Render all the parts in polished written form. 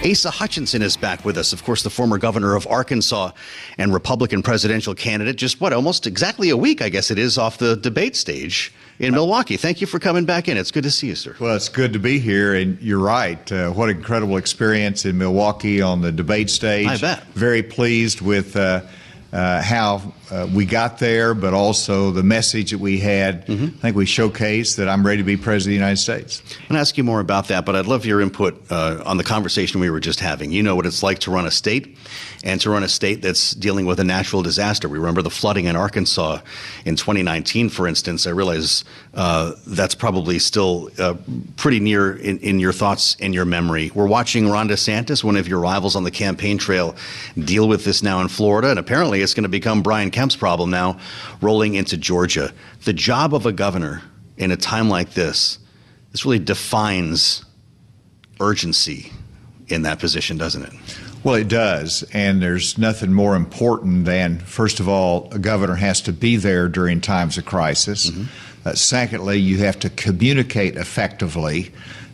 Asa Hutchinson is back with us, of course, the former governor of Arkansas and Republican presidential candidate. Just almost exactly a week, I guess it is, off the debate stage in Milwaukee. Thank you for coming back in. It's good to see you, sir. Well, it's good to be here, and you're right. What an incredible experience in Milwaukee on the debate stage. I bet. Very pleased with how we got there, but also the message that we had. I think we showcased that I'm ready to be president of the United States. I'm going to ask you more about that, but I'd love your input on the conversation we were just having. You know what it's like to run a state, and to run a state that's dealing with a natural disaster. We remember the flooding in Arkansas in 2019, for instance. I realize that's probably still pretty near in your thoughts and your memory. We're watching Ron DeSantis, one of your rivals on the campaign trail, deal with this now in Florida, and apparently it's going to become Brian Kemp's problem now rolling into Georgia. The job of a governor in a time like this really defines urgency in that position, doesn't it? Well, it does, and there's nothing more important than, first of all, a governor has to be there during times of crisis. Secondly, you have to communicate effectively.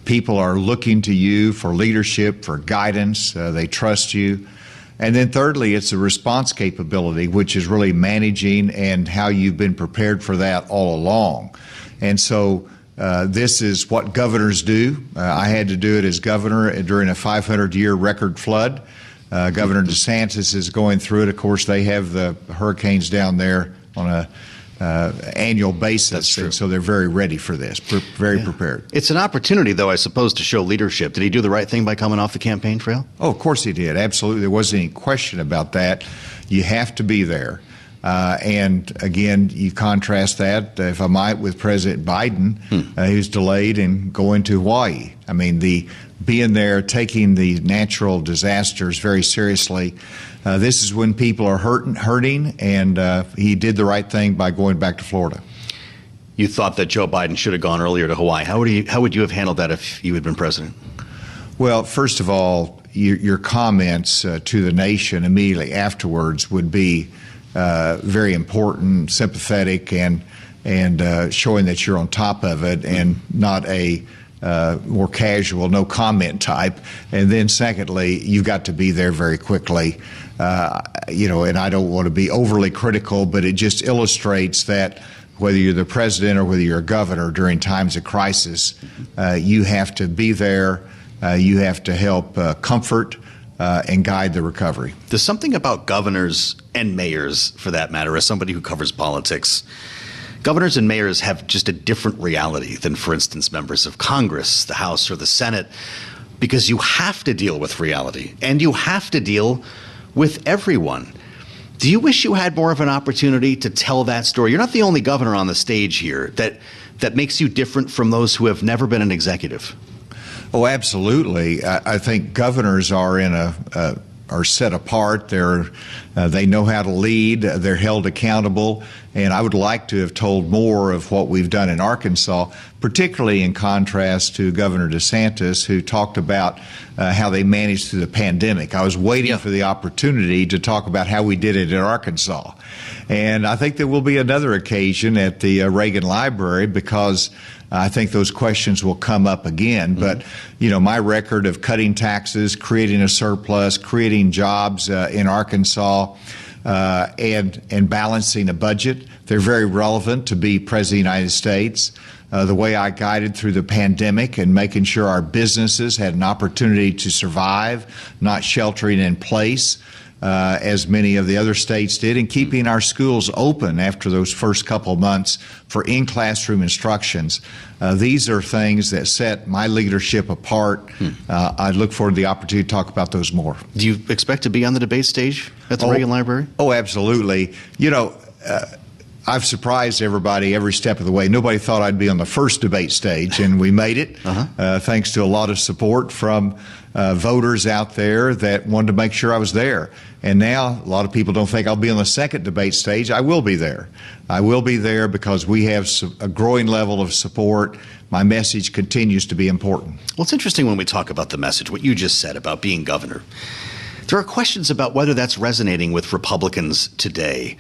People are looking to you for leadership, for guidance. They trust you. And then thirdly, it's the response capability, which is really managing and how you've been prepared for that all along. And so this is what governors do. I had to do it as governor during a 500-year record flood. Governor DeSantis is going through it. Of course, they have the hurricanes down there on a annual basis, and so they're very ready for this, very prepared. It's an opportunity, though, I suppose, to show leadership. Did he do the right thing by coming off the campaign trail? Oh, of course he did. Absolutely. There wasn't any question about that. You have to be there. And again, you contrast that, if I might, with President Biden, who's delayed in going to Hawaii. I mean, being there, taking the natural disasters very seriously. This is when people are hurting, and he did the right thing by going back to Florida. You thought that Joe Biden should have gone earlier to Hawaii. How would you have handled that if you had been president? Well, first of all, your comments to the nation immediately afterwards would be very important, sympathetic, and showing that you're on top of it and not a more casual, no comment type. And then secondly, you've got to be there very quickly. And I don't want to be overly critical, but it just illustrates that whether you're the president or whether you're a governor during times of crisis, you have to be there. You have to help comfort and guide the recovery. There's something about governors and mayors, for that matter, as somebody who covers politics. Governors and mayors have just a different reality than, for instance, members of Congress, the House, or the Senate, because you have to deal with reality, and you have to deal with everyone. Do you wish you had more of an opportunity to tell that story? You're not the only governor on the stage here. That makes you different from those who have never been an executive. Oh, absolutely. I think governors are are set apart. They know how to lead. They're held accountable. And I would like to have told more of what we've done in Arkansas, particularly in contrast to Governor DeSantis, who talked about how they managed through the pandemic. I was waiting for the opportunity to talk about how we did it in Arkansas. And I think there will be another occasion at the Reagan Library, because I think those questions will come up again. But, my record of cutting taxes, creating a surplus, creating jobs in Arkansas, and balancing a budget, they're very relevant to be President of the United States. The way I guided through the pandemic and making sure our businesses had an opportunity to survive, not sheltering in place, as many of the other states did, and keeping our schools open after those first couple of months for in-classroom instructions. These are things that set my leadership apart. I look forward to the opportunity to talk about those more. Do you expect to be on the debate stage at the Reagan Library? Oh, absolutely. I've surprised everybody every step of the way. Nobody thought I'd be on the first debate stage, and we made it, thanks to a lot of support from voters out there that wanted to make sure I was there. And now a lot of people don't think I'll be on the second debate stage. I will be there. I will be there because we have a growing level of support. My message continues to be important. Well, it's interesting when we talk about the message, what you just said about being governor. There are questions about whether that's resonating with Republicans today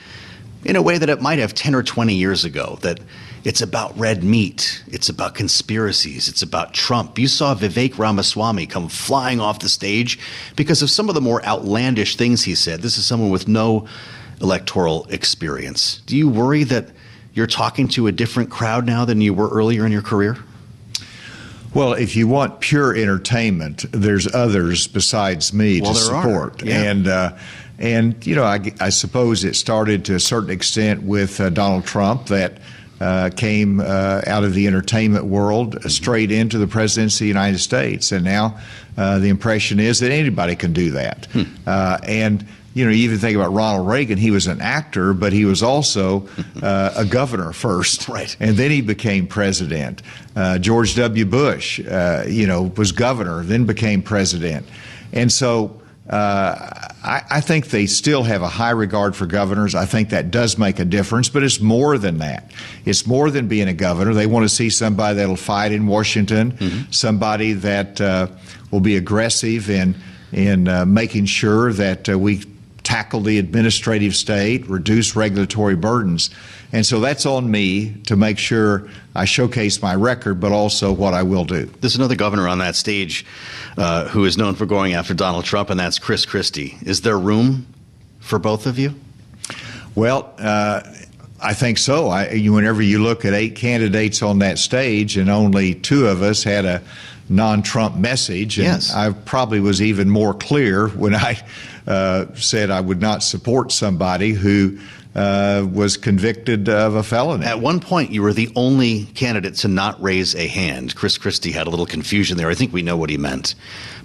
in a way that it might have 10 or 20 years ago, that It's about red meat. It's about conspiracies. It's about Trump. You saw Vivek Ramaswamy come flying off the stage because of some of the more outlandish things he said. This is someone with no electoral experience. Do you worry that you're talking to a different crowd now than you were earlier in your career? Well, if you want pure entertainment, there's others besides me to support. Yeah. And you know, I suppose it started to a certain extent with Donald Trump that came out of the entertainment world straight into the presidency of the United States. And now the impression is that anybody can do that. And you know, you even think about Ronald Reagan, he was an actor, but he was also a governor first. Right. And then he became president. George W. Bush, was governor, then became president. And so I think they still have a high regard for governors. I think that does make a difference, but it's more than that. It's more than being a governor. They want to see somebody that'll fight in Washington, somebody that will be aggressive in making sure that we tackle the administrative state, reduce regulatory burdens. And so that's on me to make sure I showcase my record, but also what I will do. There's another governor on that stage who is known for going after Donald Trump, and that's Chris Christie. Is there room for both of you? Well, I think so. Whenever you look at 8 candidates on that stage and only 2 of us had a non-Trump message, and yes. I probably was even more clear when I said I would not support somebody who was convicted of a felony. At one point, you were the only candidate to not raise a hand. Chris Christie had a little confusion there. I think we know what he meant.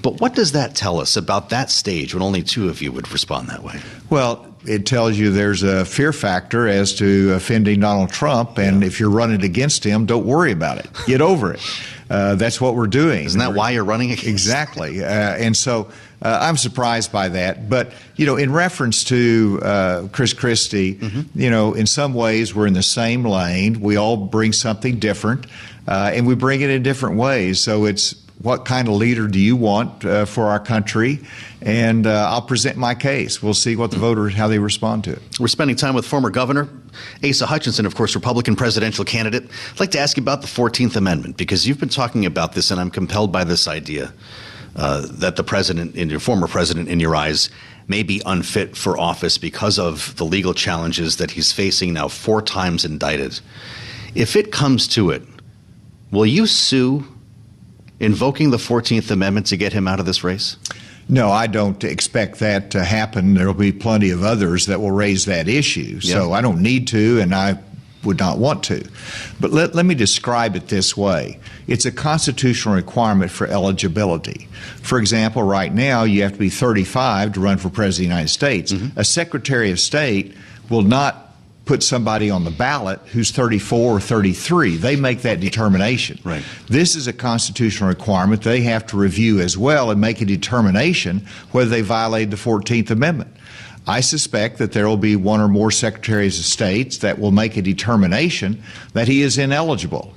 But what does that tell us about that stage when only 2 of you would respond that way? Well, it tells you there's a fear factor as to offending Donald Trump, and if you're running against him, don't worry about it. Get over it. That's what we're doing. Isn't that why you're running against? Exactly. And so I'm surprised by that. But, in reference to Chris Christie, in some ways we're in the same lane. We all bring something different, and we bring it in different ways. So it's what kind of leader do you want for our country? And I'll present my case. We'll see what the voters, how they respond to it. We're spending time with former Governor Asa Hutchinson, of course, Republican presidential candidate. I'd like to ask you about the 14th Amendment, because you've been talking about this, and I'm compelled by this idea that the president, your former president, in your eyes, may be unfit for office because of the legal challenges that he's facing now, 4 times indicted. If it comes to it, will you sue, invoking the 14th Amendment to get him out of this race? No, I don't expect that to happen. There will be plenty of others that will raise that issue. So I don't need to, and I would not want to. But let me describe it this way. It's a constitutional requirement for eligibility. For example, right now, you have to be 35 to run for President of the United States. A Secretary of State will not put somebody on the ballot who's 34 or 33. They make that determination. Right. This is a constitutional requirement. They have to review as well and make a determination whether they violate the 14th Amendment. I suspect that there will be 1 or more Secretaries of State that will make a determination that he is ineligible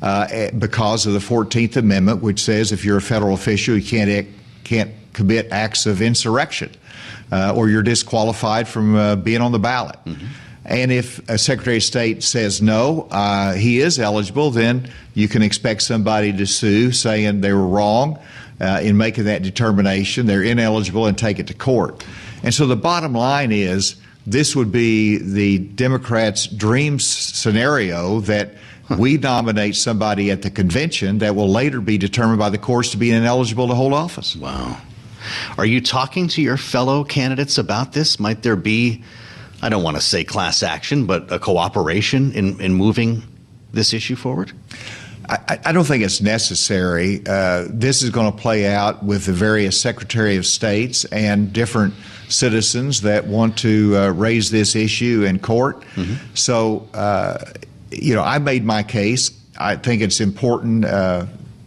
because of the 14th Amendment, which says if you're a federal official, you can't commit acts of insurrection or you're disqualified from being on the ballot. And if a Secretary of State says no, he is eligible, then you can expect somebody to sue saying they were wrong in making that determination. They're ineligible, and take it to court. And so the bottom line is this would be the Democrats' dream scenario, that we nominate somebody at the convention that will later be determined by the courts to be ineligible to hold office. Wow. Are you talking to your fellow candidates about this? Might there be, I don't want to say class action, but a cooperation in moving this issue forward? I don't think it's necessary. This is going to play out with the various Secretary of States and different citizens that want to raise this issue in court. So, I made my case. I think it's important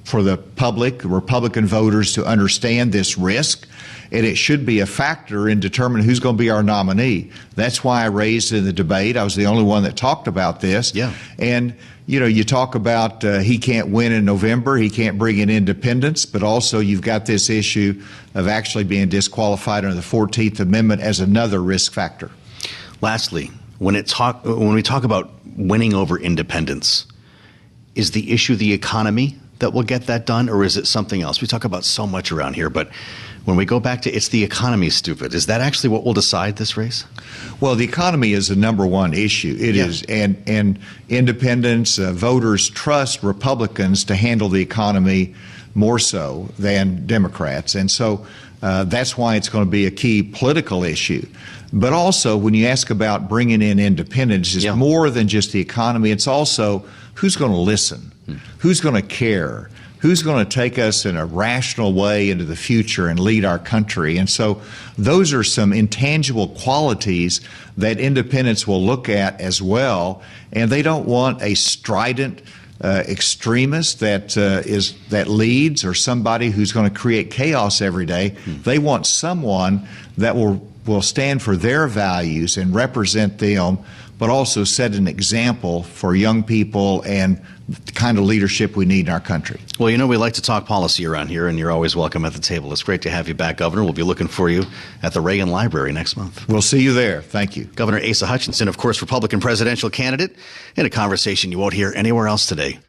for the public, Republican voters, to understand this risk, and it should be a factor in determining who's going to be our nominee. That's why I raised it in the debate. I was the only one that talked about this. Yeah. And, you talk about he can't win in November, he can't bring in independents, but also you've got this issue of actually being disqualified under the 14th Amendment as another risk factor. Lastly, when we talk about winning over independents, is the issue the economy that will get that done, or is it something else? We talk about so much around here, but when we go back to it's the economy, stupid, is that actually what will decide this race? Well, the economy is the number one issue. It is, and independents, voters trust Republicans to handle the economy more so than Democrats, and so that's why it's going to be a key political issue. But also, when you ask about bringing in independents, it's more than just the economy. It's also who's going to listen, who's going to care, who's going to take us in a rational way into the future and lead our country. And so those are some intangible qualities that independents will look at as well. And they don't want a strident extremist that leads, or somebody who's going to create chaos every day. They want someone that will stand for their values and represent them, but also set an example for young people and the kind of leadership we need in our country. Well, you know, we like to talk policy around here, and you're always welcome at the table. It's great to have you back, Governor. We'll be looking for you at the Reagan Library next month. We'll see you there. Thank you. Governor Asa Hutchinson, of course, Republican presidential candidate, in a conversation you won't hear anywhere else today.